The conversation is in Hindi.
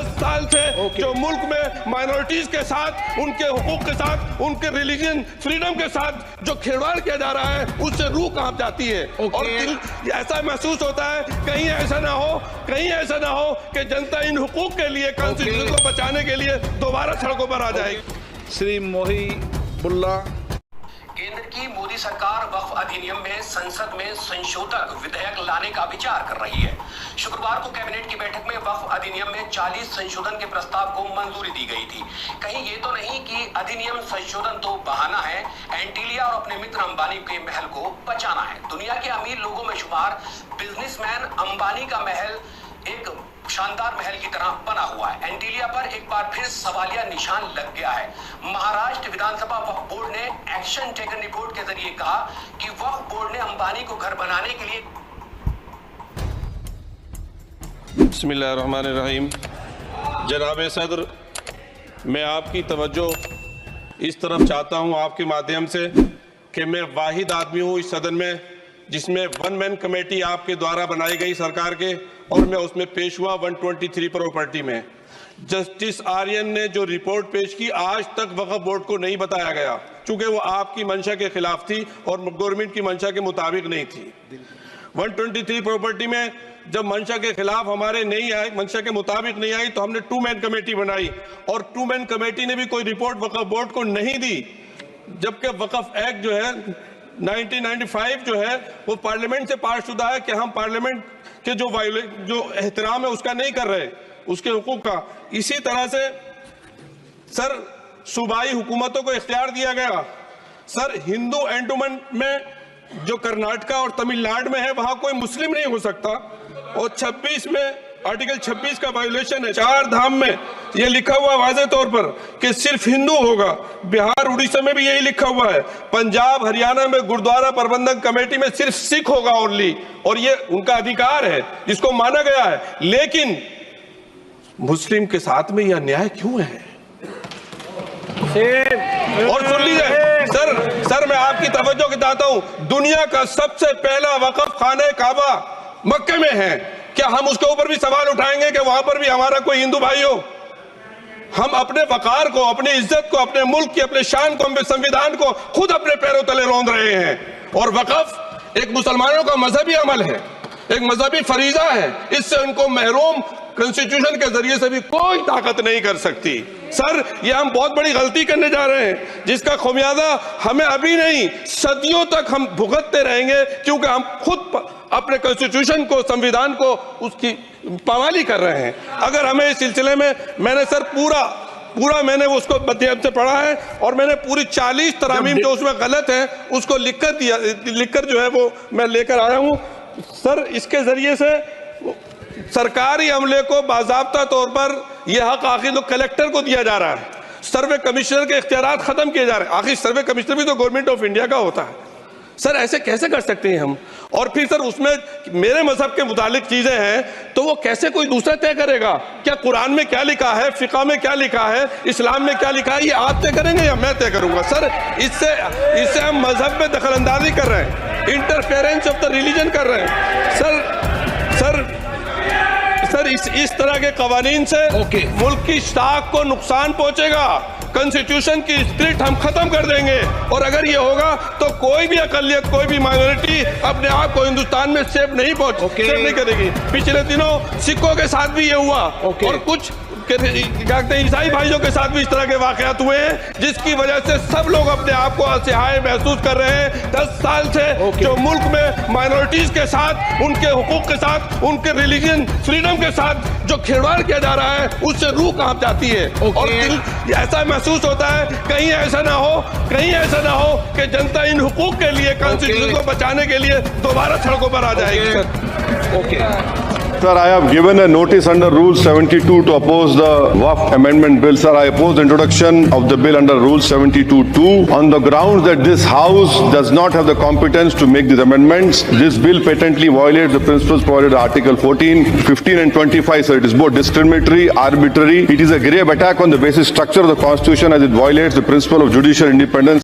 10 साल से जो मुल्क में माइनॉरिटीज के साथ, उनके हुकूक के साथ, उनके रिलीजन फ्रीडम के साथ जो खिलवाड़ किया जा रहा है, उससे रूह कांप जाती है। और ऐसा महसूस होता है कहीं ऐसा ना हो, कहीं ऐसा ना हो कि जनता इन हुकूक के लिए, कॉन्स्टिट्यूशन को बचाने के लिए दोबारा सड़कों पर आ जाएगी। श्री मोहिबुल्ला। केंद्र की मोदी सरकार वक्फ अधिनियम में संसद में संशोधक विधेयक लाने का विचार कर रही है। शुक्रवार को कैबिनेट की बैठक में वक्फ अधिनियम में 40 संशोधन के प्रस्ताव को मंजूरी दी गई थी। कहीं ये तो नहीं कि अधिनियम संशोधन तो बहाना है एंटीलिया और अपने मित्र अंबानी के महल को बचाना है। दुनिया के अमीर लोगों में शुमार बिजनेसमैन अंबानी का महल एक शानदार महल की तरह बना हुआ है। एंटीलिया पर एक बार फिर सवालिया निशान लग गया है। महाराष्ट्र विधानसभा वक्फ बोर्ड ने एक्शन टेकन रिपोर्ट के जरिए कहा कि वक्फ बोर्ड ने अंबानी को घर बनाने के लिए। बिस्मिल्लाहिर्रहमानिर्रहीम। जनाब सदर, मैं आपकी तवज्जो इस तरफ चाहता हूं आपके माध्यम से कि मैं वाहिद आदमी हूं इस सदन में जिसमें वन मैन कमेटी आपके द्वारा बनाई गई सरकार के, और मैं उसमें पेश हुआ 123 प्रॉपर्टी में। जस्टिस आर्यन ने जो रिपोर्ट पेश की, आज तक वक्फ बोर्ड को नहीं बताया गया, चूंकि वो आपकी मंशा के खिलाफ थी और गवर्नमेंट की मंशा के मुताबिक नहीं थी। 123 प्रॉपर्टी में जब मंशा के खिलाफ हमारे नहीं आई, मंशा के मुताबिक नहीं आई, तो हमने 2 मैन कमेटी बनाई और 2 मैन कमेटी ने भी कोई रिपोर्ट वक्फ बोर्ड को नहीं दी, जबकि वक्फ एक्ट जो है 1995 जो है वो पार्लियामेंट से पास शुदा है कि हम पार्लियामेंट के जो एहतराम है उसका नहीं कर रहे, उसके हुकूक का। इसी तरह से सर सूबाई हुकूमतों को इख्तियार दिया गया। सर हिंदू एंडोमेंट में जो कर्नाटका और तमिलनाडु में है वहां कोई मुस्लिम नहीं हो सकता, और 26 में आर्टिकल 26 का वायोलेशन है। 4 धाम में ये लिखा हुआ वाज़े तौर पर कि सिर्फ हिंदू होगा। बिहार उड़ीसा में भी यही लिखा हुआ है। पंजाब हरियाणा में गुरुद्वारा प्रबंधन कमेटी में सिर्फ सिख होगा ओनली, और ये उनका अधिकार है जिसको माना गया है। लेकिन मुस्लिम के साथ में यह अन्याय क्यों है? और सुन लीजिए सर मैं आपकी तवज्जो के चाहता हूं, दुनिया का सबसे पहला वक्फ खाने काबा मक्के में है। क्या हम उसके ऊपर भी सवाल उठाएंगे कि वहां पर भी हमारा कोई हिंदू भाई हो? हम अपने वकार को, अपनी इज्जत को, अपने मुल्क की, अपने शान को, अपने संविधान को खुद अपने पैरों तले रौंद रहे हैं। और वक्फ एक मुसलमानों का मजहबी अमल है, एक मजहबी फरीजा है। इससे उनको महरूम कॉन्स्टिट्यूशन के जरिए से भी कोई ताकत नहीं कर सकती। सर ये हम बहुत बड़ी गलती करने जा रहे हैं जिसका खुमियाजा हमें अभी नहीं सदियों तक हम भुगतते रहेंगे, क्योंकि हम खुद अपने कॉन्स्टिट्यूशन को, संविधान को, उसकी पामाली कर रहे हैं। अगर हमें इस सिलसिले में मैंने सर पूरा मैंने उसको मध्यम से पढ़ा है और मैंने पूरी 40 तरामीम जो उसमें गलत है उसको लिखकर जो है वो मैं लेकर आया हूं। सर इसके जरिए से सरकारी अमले को बाज़ाब्ता तौर पर यह हक आखिर कलेक्टर को दिया जा रहा है। सर्वे कमिश्नर के इख्तियारात खत्म किए जा रहे हैं। आखिर सर्वे कमिश्नर भी तो गवर्नमेंट ऑफ इंडिया का होता है। सर ऐसे कैसे कर सकते हैं हम? और फिर सर उसमें मेरे मजहब के मुतालिक चीजें हैं तो वो कैसे कोई दूसरा तय करेगा? क्या कुरान में क्या लिखा है, फिक़ा में क्या लिखा है, इस्लाम में क्या लिखा है, ये आप तय करेंगे या मैं तय करूंगा? सर इससे हम मजहब में दखल अंदाजी कर रहे हैं, इंटरफेरेंस ऑफ द रिलीजन कर रहे हैं। सर इस तरह के कवानीन से मुल्क की साख को नुकसान पहुंचेगा। कॉन्स्टिट्यूशन की स्पिरिट हम खत्म कर देंगे, और अगर ये होगा तो कोई भी अकलियत, कोई भी माइनॉरिटी अपने आप को हिंदुस्तान में सेफ नहीं करेगी। पिछले दिनों सिखों के साथ भी ये हुआ, और कुछ ईसाई भाइयों के साथ भी इस तरह के वाकयात हुए हैं, जिसकी वजह से सब लोग अपने आप को असहाय महसूस कर रहे हैं। 10 साल से जो मुल्क में माइनॉरिटीज के साथ, उनके हुकूक के साथ, उनके रिलीजन फ्रीडम के साथ जो खिलवाड़ किया जा रहा है, उससे रूह कांप जाती है। और ऐसा महसूस होता है कहीं ऐसा ना हो कि जनता इन हुकूक के लिए, कॉन्स्टिट्यूशन को बचाने के लिए दोबारा सड़कों पर आ जाएगी। Sir, I have given a notice under Rule 72 to oppose the Waqf Amendment Bill. Sir, I oppose the introduction of the bill under Rule 72(2) on the grounds that this House does not have the competence to make these amendments. This bill patently violates the principles provided in Article 14, 15 and 25. Sir, it is both discriminatory, arbitrary. It is a grave attack on the basic structure of the Constitution as it violates the principle of judicial independence.